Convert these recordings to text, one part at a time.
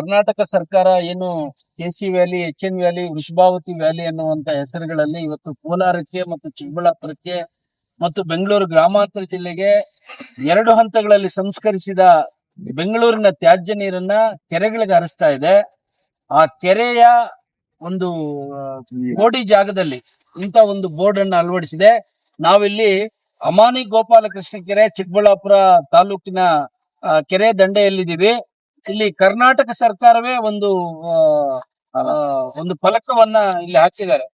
ಕರ್ನಾಟಕ ಸರ್ಕಾರ ಏನು KC valley, HN valley, Vrishabhavathi valley ಅನ್ನುವಂತ ಹೆಸರುಗಳಲ್ಲಿ ಇವತ್ತು ಕೋಲಾರಕ್ಕೆ ಮತ್ತು ಚಿಕ್ಕಬಳ್ಳಾಪುರಕ್ಕೆ ಮತ್ತು ಬೆಂಗಳೂರು ಗ್ರಾಮಾಂತರ ಜಿಲ್ಲೆಗೆ 2 ಹಂತಗಳಲ್ಲಿ ಸಂಸ್ಕರಿಸಿದ ಬೆಂಗಳೂರಿನ ತ್ಯಾಜ್ಯ ನೀರನ್ನ ಕೆರೆಗಳಿಗೆ ಹರಿಸ್ತಾ ಇದೆ. ಆ ಕೆರೆಯ ಒಂದು ಕೋಡಿ ಜಾಗದಲ್ಲಿ ಇಂತ ಒಂದು ಬೋರ್ಡ್ ಅನ್ನು ಅಳವಡಿಸಿದೆ. ನಾವಿಲ್ಲಿ ಅಮಾನಿ ಗೋಪಾಲಕೃಷ್ಣ ಕೆರೆ, ಚಿಕ್ಕಬಳ್ಳಾಪುರ ತಾಲೂಕಿನ ಕೆರೆ ದಂಡೆಯಲ್ಲಿದ್ದೀವಿ. ಇಲ್ಲಿ ಕರ್ನಾಟಕ ಸರ್ಕಾರವೇ ಒಂದು ಫಲಕವನ್ನ ಇಲ್ಲಿ ಹಾಕಿದ್ದಾರೆ.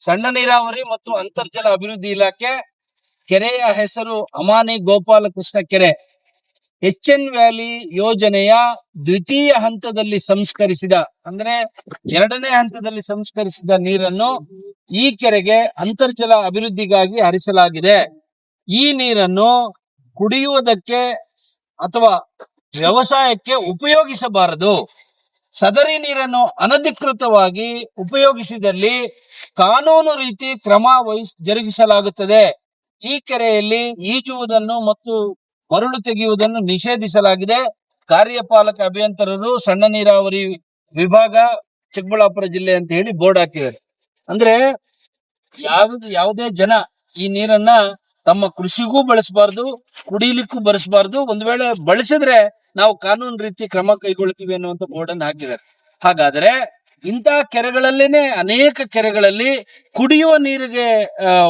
ಸಣ್ಣ ನೀರಾವರಿ ಮತ್ತು ಅಂತರ್ಜಲ ಅಭಿವೃದ್ಧಿ ಇಲಾಖೆ. ಕೆರೆಯ ಹೆಸರು ಅಮಾನಿ ಗೋಪಾಲಕೃಷ್ಣ ಕೆರೆ. ಎಚ್.ಎನ್ ವ್ಯಾಲಿ ಯೋಜನೆಯ ದ್ವಿತೀಯ ಹಂತದಲ್ಲಿ ಸಂಸ್ಕರಿಸಿದ, ಅಂದ್ರೆ 2ನೇ ಹಂತದಲ್ಲಿ ಸಂಸ್ಕರಿಸಿದ ನೀರನ್ನು ಈ ಕೆರೆಗೆ ಅಂತರ್ಜಲ ಅಭಿವೃದ್ಧಿಗಾಗಿ ಹರಿಸಲಾಗಿದೆ. ಈ ನೀರನ್ನು ಕುಡಿಯುವುದಕ್ಕೆ ಅಥವಾ ವ್ಯವಸಾಯಕ್ಕೆ ಉಪಯೋಗಿಸಬಾರದು. ಸದರಿ ನೀರನ್ನು ಅನಧಿಕೃತವಾಗಿ ಉಪಯೋಗಿಸಿದಲ್ಲಿ ಕಾನೂನು ರೀತಿ ಕ್ರಮ ಜರುಗಿಸಲಾಗುತ್ತದೆ. ಈ ಕೆರೆಯಲ್ಲಿ ಈಜುವುದನ್ನು ಮತ್ತು ಮರಳು ತೆಗೆಯುವುದನ್ನು ನಿಷೇಧಿಸಲಾಗಿದೆ. ಕಾರ್ಯಪಾಲಕ ಅಭಿಯಂತರರು, ಸಣ್ಣ ನೀರಾವರಿ ವಿಭಾಗ, ಚಿಕ್ಕಬಳ್ಳಾಪುರ ಜಿಲ್ಲೆ ಅಂತ ಹೇಳಿ ಬೋರ್ಡ್ ಹಾಕಿದ್ದಾರೆ. ಅಂದ್ರೆ ಯಾವುದೇ ಜನ ಈ ನೀರನ್ನ ತಮ್ಮ ಕೃಷಿಗೂ ಬಳಸಬಾರ್ದು, ಕುಡಿಲಿಕ್ಕೂ ಬಳಸಬಾರ್ದು. ಒಂದು ವೇಳೆ ಬಳಸಿದ್ರೆ ನಾವು ಕಾನೂನು ರೀತಿ ಕ್ರಮ ಕೈಗೊಳ್ತೀವಿ ಅನ್ನುವಂತ ಬೋರ್ಡ್ ಅನ್ನು ಹಾಕಿದ್ದಾರೆ. ಹಾಗಾದ್ರೆ ಇಂತಹ ಕೆರೆಗಳಲ್ಲೇನೆ ಅನೇಕ ಕೆರೆಗಳಲ್ಲಿ ಕುಡಿಯುವ ನೀರಿಗೆ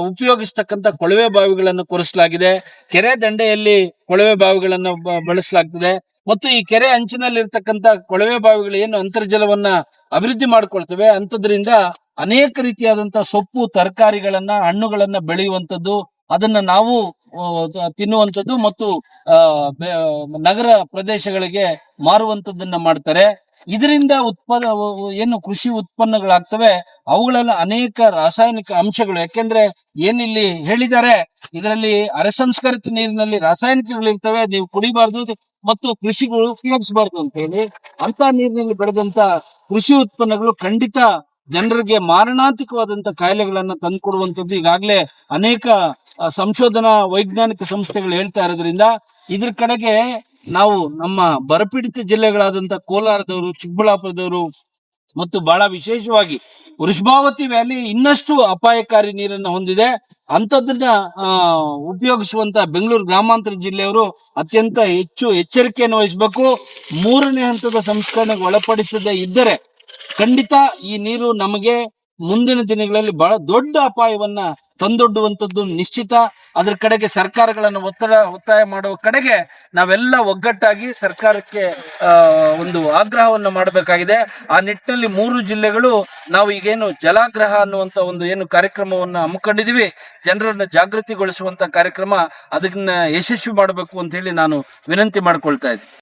ಉಪಯೋಗಿಸ್ತಕ್ಕಂಥ ಕೊಳವೆ ಬಾವಿಗಳನ್ನು ಕೊರೆಸಲಾಗಿದೆ. ಕೆರೆ ದಂಡೆಯಲ್ಲಿ ಕೊಳವೆ ಬಾವಿಗಳನ್ನು ಬಳಸಲಾಗ್ತದೆ. ಮತ್ತು ಈ ಕೆರೆ ಅಂಚಿನಲ್ಲಿ ಇರ್ತಕ್ಕಂಥ ಕೊಳವೆ ಬಾವಿಗಳು ಏನು ಅಂತರ್ಜಲವನ್ನ ಅಭಿವೃದ್ಧಿ ಮಾಡ್ಕೊಳ್ತವೆ, ಅಂತದ್ರಿಂದ ಅನೇಕ ರೀತಿಯಾದಂತಹ ಸೊಪ್ಪು, ತರಕಾರಿಗಳನ್ನ, ಹಣ್ಣುಗಳನ್ನ ಬೆಳೆಯುವಂಥದ್ದು, ಅದನ್ನ ನಾವು ತಿನ್ನುವಂಥದ್ದು ಮತ್ತು ನಗರ ಪ್ರದೇಶಗಳಿಗೆ ಮಾರುವಂಥದ್ದನ್ನ ಮಾಡ್ತಾರೆ. ಇದರಿಂದ ಏನು ಕೃಷಿ ಉತ್ಪನ್ನಗಳಾಗ್ತವೆ ಅವುಗಳೆಲ್ಲ ಅನೇಕ ರಾಸಾಯನಿಕ ಅಂಶಗಳು, ಯಾಕೆಂದ್ರೆ ಏನಿಲ್ಲಿ ಹೇಳಿದ್ದಾರೆ ಇದರಲ್ಲಿ ಅರೆಸಂಸ್ಕರಿತ ನೀರಿನಲ್ಲಿ ರಾಸಾಯನಿಕಗಳಿರ್ತವೆ, ನೀವು ಕುಡಿಬಾರ್ದು ಮತ್ತು ಕೃಷಿಗಳು ಉಪಯೋಗಿಸಬಾರ್ದು ಅಂತ ಹೇಳಿ ಅಂತ ನೀರಿನಲ್ಲಿ ಬೆಳೆದಂತ ಕೃಷಿ ಉತ್ಪನ್ನಗಳು ಖಂಡಿತ ಜನರಿಗೆ ಮಾರಣಾಂತಿಕವಾದಂತ ಕಾಯಿಲೆಗಳನ್ನ ತಂದುಕೊಡುವಂಥದ್ದು ಈಗಾಗಲೇ ಅನೇಕ ಸಂಶೋಧನಾ ವೈಜ್ಞಾನಿಕ ಸಂಸ್ಥೆಗಳು ಹೇಳ್ತಾ ಇರೋದ್ರಿಂದ ಇದ್ರ ಕಡೆಗೆ ನಾವು ನಮ್ಮ ಬರಪೀಡಿತ ಜಿಲ್ಲೆಗಳಾದಂತ ಕೋಲಾರದವರು, ಚಿಕ್ಕಬಳ್ಳಾಪುರದವರು ಮತ್ತು ಬಹಳ ವಿಶೇಷವಾಗಿ ವೃಷಭಾವತಿ ವ್ಯಾಲಿ ಇನ್ನಷ್ಟು ಅಪಾಯಕಾರಿ ನೀರನ್ನು ಹೊಂದಿದೆ. ಅಂತದನ್ನ ಉಪಯೋಗಿಸುವಂತ ಬೆಂಗಳೂರು ಗ್ರಾಮಾಂತರ ಜಿಲ್ಲೆಯವರು ಅತ್ಯಂತ ಹೆಚ್ಚು ಎಚ್ಚರಿಕೆಯನ್ನು ವಹಿಸಬೇಕು. 3ನೇ ಹಂತದ ಸಂಸ್ಕರಣೆಗೆ ಒಳಪಡಿಸದೇ ಇದ್ದರೆ ಖಂಡಿತ ಈ ನೀರು ನಮಗೆ ಮುಂದಿನ ದಿನಗಳಲ್ಲಿ ಬಹಳ ದೊಡ್ಡ ಅಪಾಯವನ್ನ ತಂದೊಡ್ಡುವಂಥದ್ದು ನಿಶ್ಚಿತ. ಅದ್ರ ಕಡೆಗೆ ಸರ್ಕಾರಗಳನ್ನು ಒತ್ತಾಯ ಮಾಡುವ ಕಡೆಗೆ ನಾವೆಲ್ಲ ಒಗ್ಗಟ್ಟಾಗಿ ಸರ್ಕಾರಕ್ಕೆ ಒಂದು ಆಗ್ರಹವನ್ನು ಮಾಡಬೇಕಾಗಿದೆ. ಆ ನಿಟ್ಟಿನಲ್ಲಿ 3 ಜಿಲ್ಲೆಗಳು ನಾವು ಈಗೇನು ಜಲಾಗ್ರಹ ಅನ್ನುವಂತ ಒಂದು ಏನು ಕಾರ್ಯಕ್ರಮವನ್ನು ಹಮ್ಮಿಕೊಂಡಿದೀವಿ, ಜನರನ್ನ ಜಾಗೃತಿಗೊಳಿಸುವಂತ ಕಾರ್ಯಕ್ರಮ, ಅದನ್ನ ಯಶಸ್ವಿ ಮಾಡಬೇಕು ಅಂತ ಹೇಳಿ ನಾನು ವಿನಂತಿ ಮಾಡ್ಕೊಳ್ತಾ ಇದ್ದೀನಿ.